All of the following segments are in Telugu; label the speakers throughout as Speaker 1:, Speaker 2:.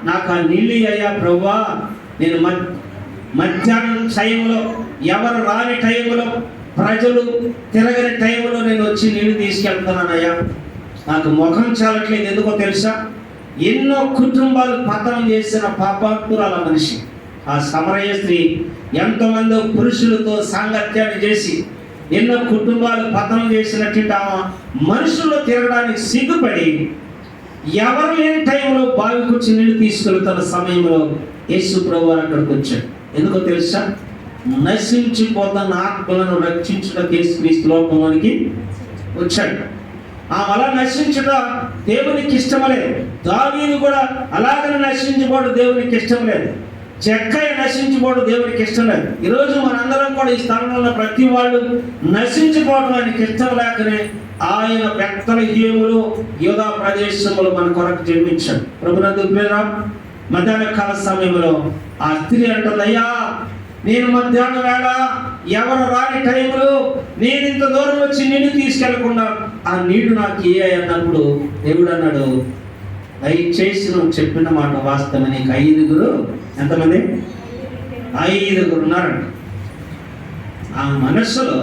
Speaker 1: నాకు ఆ నీళ్ళు అయ్యా ప్రభువా, నేను మధ్యాహ్నం టైంలో, ఎవరు రాని టైంలో, ప్రజలు తిరగని టైంలో నేను వచ్చి నీళ్లు తీసుకెళ్తున్నానయ్యా. నాకు ముఖం చాలట్లేదు. ఎందుకో తెలుసా? ఎన్నో కుటుంబాలు పతనం చేసిన పాపాత్మురాల మనిషి ఆ సమరయ స్త్రీ. ఎంతోమంది పురుషులతో సాంగత్యాన్ని చేసి ఎన్నో కుటుంబాలు పతనం చేసినట్టు ఆమె మనుషుల్లో తిరగడానికి సిగ్గుపడి ఎవరు లేని టైంలో బావికి వచ్చి నీళ్ళు తీసుకెళ్తున్న సమయంలో యేసు ప్రభువు అక్కడికి వచ్చాడు. ఎందుకో తెలుసా? నశించిపోతున్న ఆత్మలను రక్షించడానికి యేసుక్రీస్తు లోకంలోనికి వచ్చాడు. అలా నశించుట దేవునికి ఇష్టం లేదు. దావీదు కూడా అలాగనే నశించిపోవడం దేవునికి ఇష్టం లేదు. జక్కయ్య నశించిపోవడం దేవునికి ఇష్టం లేదు. ఈరోజు మనందరం కూడా ఈ స్థలంలో ఉన్న ప్రతి వాళ్ళు నశించిపోవడం ఆయనకి ఇష్టం లేకనే ఆయన బెత్లెహేములో యూదా ప్రదేశంలో మన కొరకు జన్మించాడు. ప్రభునందు ప్రియరా, మధ్యాహ్న కాల సమయంలో ఆ స్త్రీ అంటుందయ్యా, నేను మధ్యాహ్నం వేళ ఎవరు రాని టైంలో నేను ఇంత దూరం వచ్చి నీళ్ళు తీసుకెళ్లకుండా ఆ నీళ్లు నాకు ఏ అన్నప్పుడు దేవుడు అన్నాడు, దయచేసి నువ్వు చెప్పిన మాట వాస్తవం. నీకు 5 ఎంతమంది? 5 ఉన్నారంట. ఆ మనస్సులో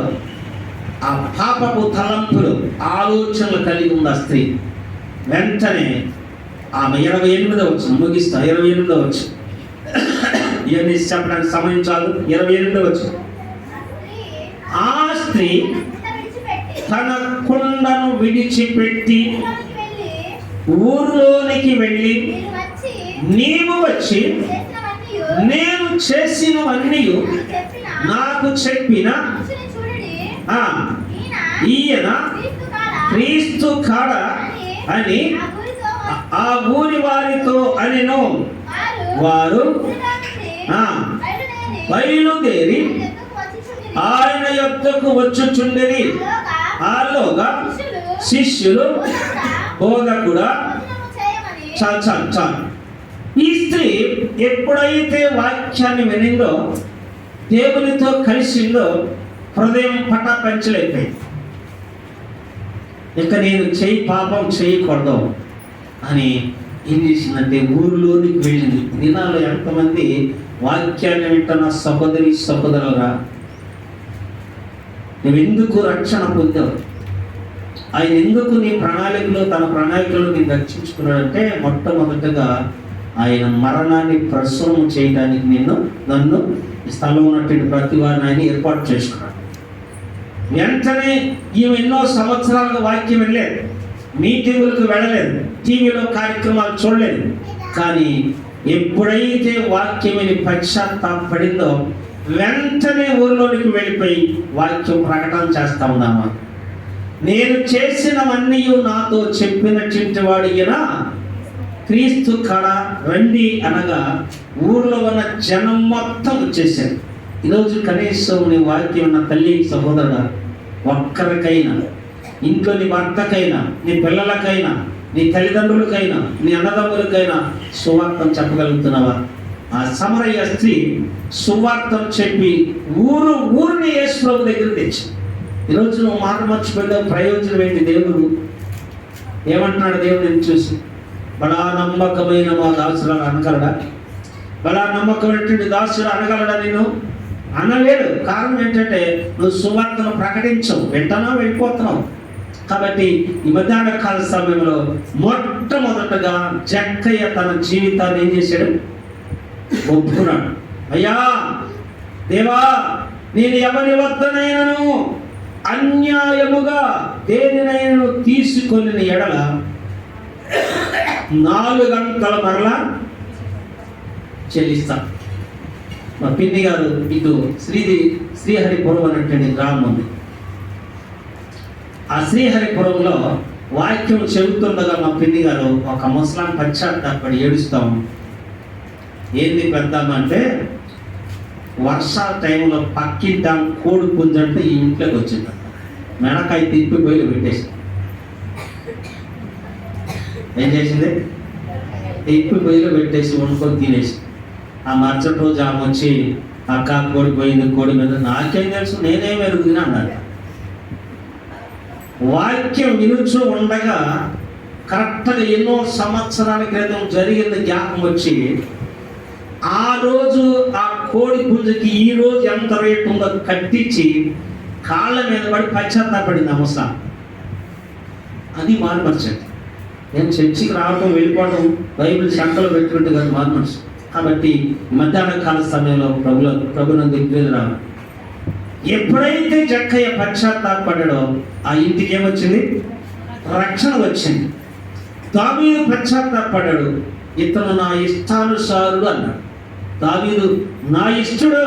Speaker 1: ఆ పాపపు తలంపులు, ఆలోచనలు కలిగి ఉంది ఆ స్త్రీ. వెంటనే ఆమె 28వ వచనం ముగిస్తా. 28వ వచనం ఇవన్నీ చెప్పడానికి సమయం చాలు. 28వ వచనం, ఆ స్త్రీ తన కుండను విడిచిపెట్టి ఊర్లోనికి వెళ్ళి నీవు వచ్చి నేను చేసినవన్నీ నాకు చెప్పిన ఈయన క్రీస్తు కాడ అని ఆ ఊరి వారితో అనెను. వారు బయలుదేరి ఆయన యొద్దకు వచ్చుచుండిరి. ఆలోగా శిష్యులు బోధకుడా. చాలు. ఈ స్త్రీ ఎప్పుడైతే వాక్యాన్ని వినిందో, దేవునితో కలిసిందో, హృదయం పటాపంచలైపోయింది. ఇక నేను పాపం చేయకూడదు అని ఏం చేసిందంటే ఊరిలోనికి వెళ్ళింది. దినాల్లో ఎంతమంది వాక్యాన్ని వింటున్న సహోదరులుగా, నువ్వు ఎందుకు రక్షణ పొందావు, ఆయన ఎందుకు నీ ప్రణాళికలో, తన ప్రణాళికలో నేను రక్షించుకున్నాడంటే, మొట్టమొదటిగా ఆయన మరణాన్ని ప్రసవం చేయడానికి నన్ను స్థలం ఉన్నటువంటి ప్రతి వారిని ఆయన ఏర్పాటు చేసుకున్నాడు. వెంటనే ఈమె ఎన్నో సంవత్సరాలుగా వాక్యం వెళ్ళలేదు, మీటింగులకు వెళ్ళలేదు, టీవీలో కార్యక్రమాలు చూడలేదు. కానీ ఎప్పుడైతే వాక్యమని పశ్చాత్తాపడిందో వెంటనే ఊరిలోనికి వెళ్ళిపోయి వాక్యం ప్రకటన చేస్తా ఉన్నామా. నేను చేసినవన్నీ నాతో చెప్పినటువంటి వాడు ఈయన క్రీస్తు కాడ రండి అనగా ఊర్లో ఉన్న జనం మొత్తం వచ్చేసారు. ఈరోజు కనీసం నీ వాక్యం ఉన్న తల్లి సహోదరుడు ఒక్కరికైనా, ఇంట్లో నీ భర్తకైనా, నీ పిల్లలకైనా, నీ తల్లిదండ్రులకైనా, నీ అన్నదమ్ములకైనా సువార్తను చెప్పగలుగుతున్నావా? ఆ సమరయ స్త్రీ సువార్తను చెప్పి ఊరిని యేసు ప్రభు దగ్గర తెచ్చి, ఈరోజు నువ్వు మాట మర్చిపోయిన ప్రయోజనం ఏంటి? దేవుడు ఏమంటున్నాడు? దేవుడిని చూసి, బడా నమ్మకమైన మా దాసుడు అనగలడా? బడా నమ్మకమైనటువంటి దాసుడు అనగలడా? నేను అనలేడు. కారణం ఏంటంటే నువ్వు సువార్తను ప్రకటించవు, వెంటనే వెళ్ళిపోతున్నావు. కాబట్టి ఈ మధ్యాహ్న కాల సమయంలో మొట్టమొదటగా జక్కయ్య తన జీవితాన్ని ఏం చేశాడు? ఒప్పుకున్నాడు. అయ్యా దేవా, నేను ఎవరి వద్దనైనను అన్యాయముగా దేనినైనా తీసుకొని ఎడల 4 గంటల మరలా చెల్లిస్తా. మా పిన్ని గారు ఇటు శ్రీహరిపురం అనేటువంటి గ్రామం ఉంది. ఆ శ్రీహరిపురంలో వాక్యం చెబుతుండగా మా పిన్ని గారు ఒక ముస్లాం పశ్చాత్తాపడి ఏడుస్తాం. ఏంది పెద్దామంటే, వర్షాల టైంలో పక్కింటాం కోడి పుంజంటే ఈ ఇంట్లోకి వచ్చింది. మెడకాయ తిప్పి పోయి పెట్టేసి ఏం చేసింది? తిప్పి పొయ్యిలో పెట్టేసి వండుకొని తినేసి, ఆ మరుసటి రోజు ఆమె వచ్చి అక్క కోడి పోయింది, కోడి మీద. నాకేం తెలుసు, నేనేం ఎరుగుతున్నా అన్నాడు. వాక్యం వినుచు ఉండగా కరెక్ట్గా ఎన్నో సంవత్సరాల క్రితం జరిగిన జ్ఞాపకం వచ్చి, ఆ రోజు ఆ కోడి పుంజుకి ఈ రోజు ఎంత రేటు ఉందో కట్టించి కాళ్ళ మీద పడి పశ్చాత్తాపడింది ఆ ముసలాం. అది మారుమర్చండి. నేను చర్చికి రావడం వెళ్ళిపోవడం బైబిల్ శంకలో పెట్టుకుంటే కాదు మారుమర్చు. కాబట్టి మధ్యాహ్న కాల సమయంలో ప్రభునందు రావు. ఎప్పుడైతే జక్కయ్య పశ్చాత్తాపడ్డాడో ఆ ఇంటికి ఏమొచ్చింది? రక్షణ వచ్చింది. దావీదు పశ్చాత్తాపడ్డాడు. ఇతను నా ఇష్టానుసారుడు అన్నాడు. దావీదు నా ఇష్టడు,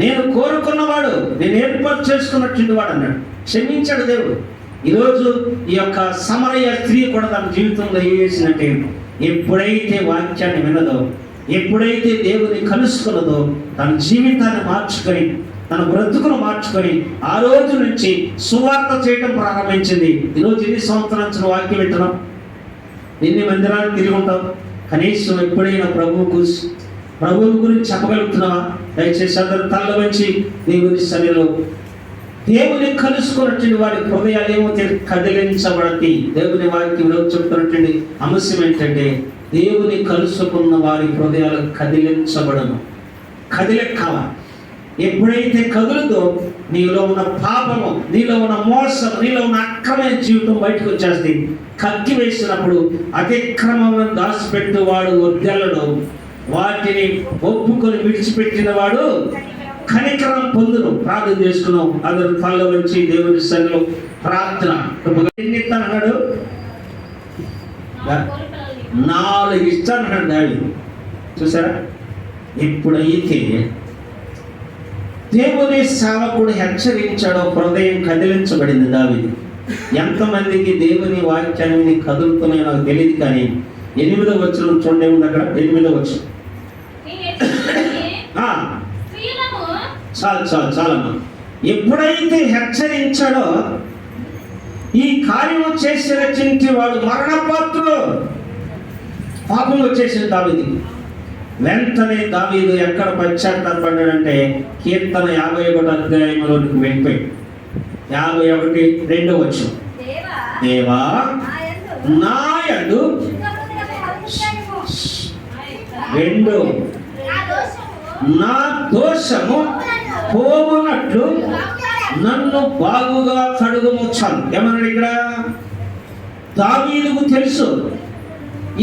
Speaker 1: నేను కోరుకున్నవాడు, నేను ఏర్పాటు చేసుకున్నట్టు వాడు అన్నాడు. క్షమించాడు దేవుడు. ఈరోజు ఈ యొక్క సమరయ స్త్రీ కూడా తన జీవితంలో ఏం చేసినట్టే, ఎప్పుడైతే వాక్యాన్ని విన్నదో, ఎప్పుడైతే దేవుని కలుసుకున్నదో, తన జీవితాన్ని మార్చుకొని, తన బ్రతుకును మార్చుకొని ఆ రోజు నుంచి సువార్త చేయడం ప్రారంభించింది. ఈరోజు ఎన్ని సంవత్సరాల నుంచి వాక్యం వింటున్నాం, ఎన్ని మందిరాలు తిరిగి ఉంటాం, కనీసం ఎప్పుడైనా ప్రభువు గురించి చెప్పగలుగుతున్నావా? దయచేసి అందరూ తల్ల వంచి దేవుని సన్నిధిలో దేవుని కలుసుకున్నటువంటి వారి హృదయాలు ఏమో కదిలించబడతాయి. దేవుని వాక్యంలో చెప్తున్నటువంటి అంశం ఏంటంటే, దేవుని కలుసుకున్న వారి హృదయాలు కదిలించబడను. కదిలెక్కాలి. ఎప్పుడైతే కదులుతో నీలో ఉన్న పాపము, నీలో ఉన్న మోసం, నీలో ఉన్న అక్రమైన జీవితం బయటకు వచ్చేస్తే, కత్తి వేసినప్పుడు అతిక్రమం దాచిపెట్టు వాడు వర్గలను, వాటిని ఒప్పుకొని విడిచిపెట్టిన వాడు కనికరం పొందును. ప్రార్థన చేసుకున్నాం. అందరూ తల్ల వచ్చి దేవుని సన్నిధిలో ప్రార్థన. అన్నాడు 4 ఇస్తాను అన్నాడు దావీదు. చూసారా? ఎప్పుడైతే దేవుని సేవకుడు హెచ్చరించాడో హృదయం కదిలించబడింది దావీదు. ఎంతమందికి దేవుని వాక్యాన్ని కదులుతున్నాయో నాకు తెలియదు, కానీ 8వ వచనం చూడండి, ఉంది అక్కడ 8వ వచనం. చాలమ్మా. ఎప్పుడైతే హెచ్చరించాడో ఈ కార్యం చేసి రచించి వాడు మరణపాత్రుడు, పాపం వచ్చేసింది దావీదుకి. వెంటనే దావీదు ఎక్కడ పశ్చాత్తాపడ్డాడంటే కీర్తన 51 అధ్యాయంలోనికి వెళ్ళిపోయి 51:2 వచనం. దేవా నా యందు 2 నా దోషము పోవునట్లు నన్ను బాగుగా కడుగుము. చాలు. ఏమన్నాడు ఇక్కడ? దావీదుకు తెలుసు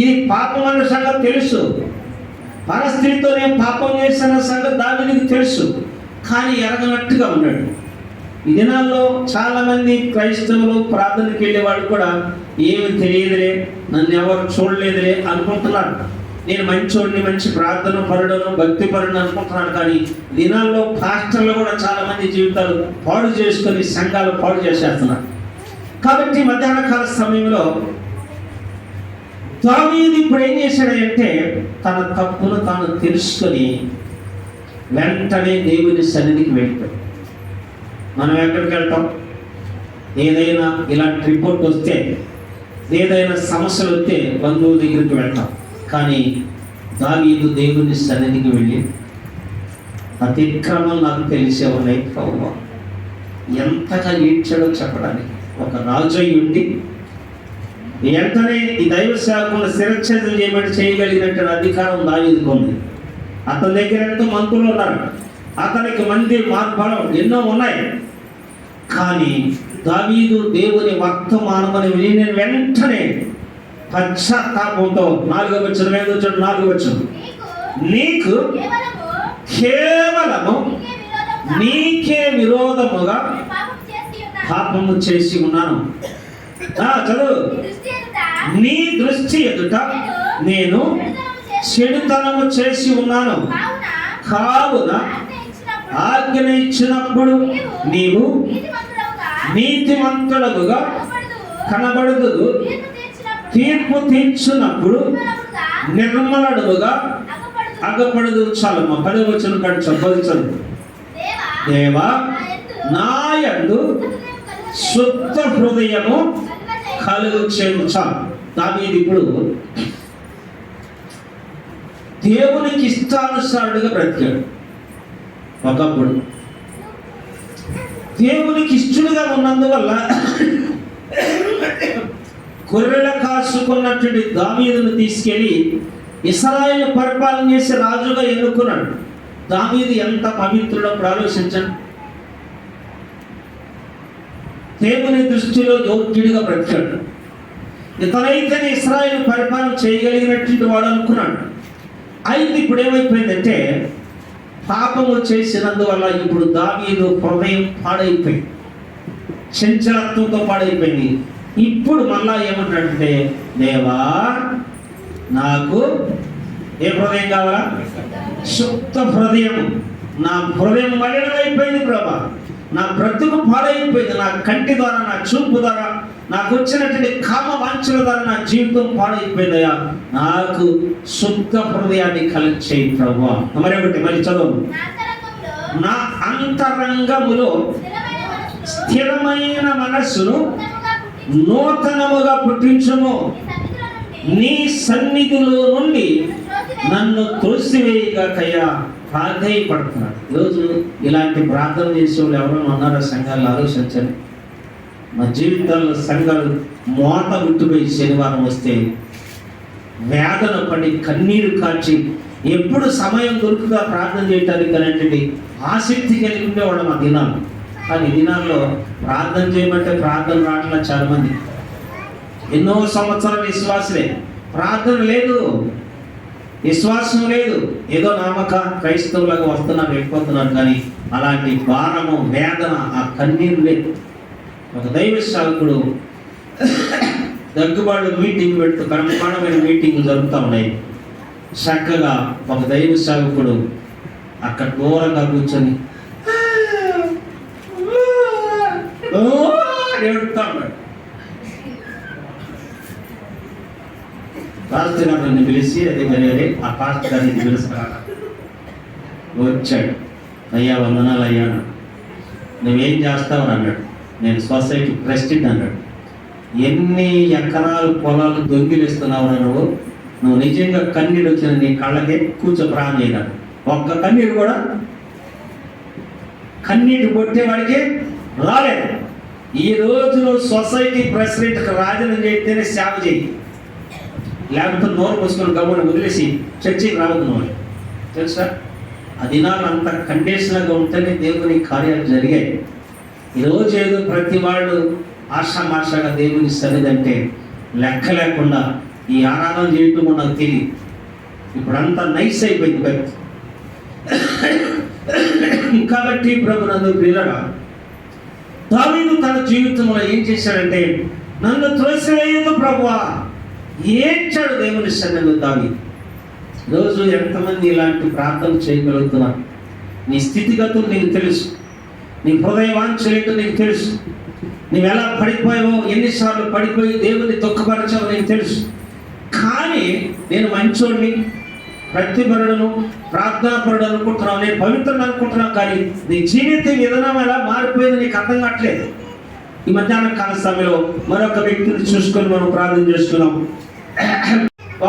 Speaker 1: ఇది పాపం అన్న సంగతి తెలుసు, పరస్త్రీతో నేను పాపం చేసిన సంగతి దావీదుకు తెలుసు, కానీ ఎరగనట్టుగా ఉన్నాడు. ఈ దినాల్లో చాలా మంది క్రైస్తవులు ప్రార్థనకి వెళ్ళే వాళ్ళు కూడా ఏమి తెలియదులే, నన్ను ఎవరు చూడలేదులే అనుకుంటున్నారు. నేను మంచోడిని, మంచి ప్రార్థన పరుడను, భక్తి పరుడు అనుకుంటున్నాను. కానీ దినాల్లో పాస్టర్లు కూడా చాలా మంది జీవితాలు పాడు చేసుకొని సంఘాలు పాడు చేసేస్తున్నారు. కాబట్టి మధ్యాహ్న కాల సమయంలో దావీదు ఇప్పుడు ఏం చేశాడంటే, తన తప్పును తాను తెలుసుకొని వెంటనే దేవుని సన్నిధికి వెళ్ళిపోయాడు. మనం ఎక్కడికి వెళ్తాం? ఏదైనా ఇలాంటి రిపోర్ట్ వస్తే, ఏదైనా సమస్యలు వస్తే బంధువుల దగ్గరికి వెళ్తాం. కానీ దావీదు దేవుని సన్నిధికి వెళ్ళి, అతిక్రమం నాకు తెలిసే ఉన్నాయి ప్రభువా, ఎంతగా ఏడ్చాడో చెప్పడానికి. ఒక రాజు ఉండి వెంటనే ఈ దైవ సేవకులను శిరచ్ఛేదం చేయమని చేయగలిగినట్టు అధికారం దావీదుకు ఉంది. అతని దగ్గర ఎంతో మంత్రులు ఉన్నారు, అతనికి మంది మార్బలం ఎన్నో ఉన్నాయి. కానీ దావీదు దేవుని వర్తమానమని విని వెంటనే పశ్చాత్తాపంతో 4వ వచనం, 5వ వచనం, 4వ వచనం, నీకు కేవలము నీకే విరోధముగా పాపము చేసి ఉన్నాను. చదువు. నీ దృష్టి ఎదుట నేను చెడుతనము చేసి ఉన్నాను, కావున ఆజ్ఞ ఇచ్చినప్పుడు నీవు నీతిమంతుడముగా కనబడదు, తీర్పు తీర్చున్నప్పుడు నిర్మలుడుగా అగపడదు. చాలమ్మా. 10వ వచనం కాదు, 10వ వచనం. దేవా నా యందు శుద్ధ హృదయము కలుగు చేయు. చాలు. దావీదు ఇప్పుడు దేవునికి ఇష్టానుసారుడుగా బ్రతికాడు. ఒకప్పుడు దేవునికి ఇష్టడుగా ఉన్నందువల్ల గొర్రెల కాసుకున్నటువంటి దావీదును తీసుకెళ్ళి ఇశ్రాయేలు పరిపాలన చేసి రాజుగా ఎన్నుకున్నాడు. దావీదు ఎంత పవిత్రుడో ఇప్పుడు ఆలోచించండి. దేవుని దృష్టిలో యోగ్యుడిగా బ్రతికాడు. ఇతనైతేనే ఇశ్రాయేలు పరిపాలన చేయగలిగినటువంటి వాడు అనుకున్నాడు. అయితే ఇప్పుడు ఏమైపోయిందంటే పాపము చేసినందువల్ల ఇప్పుడు దావీదు హృదయం పాడైపోయింది, చంచలత్వంతో పాడైపోయింది. ఇప్పుడు మళ్ళా ఏమంటాడంటే, దేవా నాకు ఏ హృదయం కావాలా? శుద్ధ హృదయం. నా హృదయం మలినమైపోయింది ప్రభా, నా బ్రతుకు పాడైపోయింది. నా కంటి ద్వారా, నా చూపు ద్వారా, నాకు వచ్చినటువంటి కామ వాంఛల ద్వారా నా జీవితం పాడైపోయిందయ్యా. నాకు శుద్ధ హృదయాన్ని కలిగించేయి ప్రభా. మరొకటి మళ్ళీ చదువు. నా అంతరంగములో స్థిరమైన మనస్సును నూతనముగా పుట్టించుము. నీ సన్నిధిలో నుండి నన్ను త్రోసివేయగాకయ్యా ప్రాధేయపడుతున్నాడు. ఈరోజు ఇలాంటి ప్రార్థన చేసే వాళ్ళు ఎవరైనా ఉన్నారో సంఘాలు ఆలోచించండి. మా జీవితాల్లో సంఘాలు మోత గుట్టుపోయి శనివారం వస్తే వేదన పడి కన్నీరు కాచి ఎప్పుడు సమయం దొరుకుతుందా ప్రార్థన చేయడానికి అనేటువంటి ఆసక్తి కలిగి ఉండేవాళ్ళం ఆ దినాలు. కానీ ఈ దినాల్లో ప్రార్థన చేయమంటే ప్రార్థన రావట్లా చాలా మంది. ఎన్నో సంవత్సరాల విశ్వాసలే, ప్రార్థన లేదు, విశ్వాసం లేదు. ఏదో నామక క్రైస్తవులాగా వస్తున్నారు, వెళ్ళిపోతున్నారు. కానీ అలాంటి భారము, వేదన, ఆ కన్నీరు లేదు. ఒక దైవ సేవకుడు దగ్గుబాటు మీటింగ్ పెడుతూ బ్రహ్మాండమైన మీటింగ్లు జరుగుతూ ఉన్నాయి. చక్కగా ఒక దైవ సేవకుడు అక్కడ దూరంగా కూర్చొని ఏడుతా ఉన్నాడు. పాస్టర్ గారిని పిలిచి అదే ఆ పాస్టర్ గారిని పిలుస్తాడు. వచ్చాడు. అయ్యా వందనాలు అయ్యా, నువ్వేం చేస్తావు అన్నాడు. నేను సొసైటీ ప్రెసిడెంట్ అన్నాడు. ఎన్ని ఎకరాలు పొలాలు దొంగిలిస్తున్నావు నువ్వు నిజంగా కన్నీరు వచ్చిన నీ కళ్ళకే కూర్చో ప్రాణం చేయనాడు. ఒక్క కన్నీరు కూడా కన్నీరు కొట్టేవాడికి రాలేదు. ఈ రోజు నువ్వు సొసైటీ ప్రెసిడెంట్కి రాజీనామా చేస్తేనే సేవ చేయి, లేకపోతే నోరు మూసుకొని గమ్మున వదిలేసి చర్చికి రావద్దు నువ్వు. తెలుసా, ఆ దినాలు అంత కండిషన్గా ఉంటేనే దేవుని కార్యాలు జరిగాయి. ఈరోజు ఏదో ప్రతి వాళ్ళు ఆషామాషాగా దేవుని సన్నిధంటే లెక్క లేకుండా ఈ ఆరాధన చేయటం నాకు తెలియదు. ఇప్పుడంతా నైస్ అయిపోయింది భక్తి. కాబట్టి ప్రభునందు ప్రియులారా, దావీదు తన జీవితంలో ఏం చేశాడంటే, నన్ను త్రోసివేయదు ప్రభువా, ఏడ్చాడు దేవుని సన్నిధిలో దావీదు. రోజు ఎంతమంది ఇలాంటి ప్రార్థన చేయగలుగుతున్నారు? నీ స్థితిగతులు నీకు తెలుసు, నీ హృదయ వాంఛలేంటో నీకు తెలుసు, నువ్వు ఎలా పడిపోయావో, ఎన్నిసార్లు పడిపోయి దేవుని దుఃఖపరచావో నీకు తెలుసు. కానీ నేను మంచోడిని, ప్రతిపరుడను, ప్రార్థనాపరుడు అనుకుంటున్నావు, నేను పవిత్రుడు అనుకుంటున్నావు. కానీ నీ జీవిత విధానం ఎలా మారిపోయింది నీకు అర్థం కావట్లేదు. ఈ మధ్యాహ్న కాల సమయంలో మరొక వ్యక్తిని చూసుకొని మనం ప్రార్థన చేసుకున్నాం.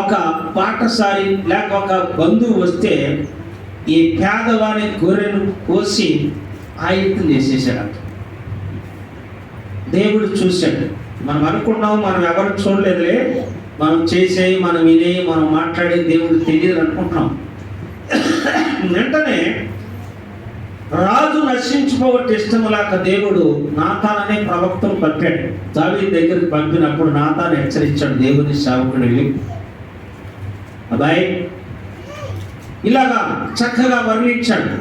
Speaker 1: ఒక పాఠశాలి లేక ఒక బంధువు వస్తే ఈ పేదవాని గొర్రెను కోసి ఆయుధం చేసేసాడు. దేవుడు చూశాడు. మనం అనుకున్నాం, మనం ఎవరు చూడలేదులే, మనం చేసేవి, మనం వినే, మనం మాట్లాడే దేవుడు తెలియదు అనుకుంటున్నాం. వెంటనే రాజు నశించుకోవట్టు ఇష్టం లేక దేవుడు నాతాన్ అనే ప్రవక్తను పంపాడు. దావీదు దగ్గరికి పంపినప్పుడు నాతాన్ హెచ్చరించాడు దేవుని సేవకుడు వెళ్ళి, అబ్బాయి ఇలాగా చక్కగా వర్ణించాడు.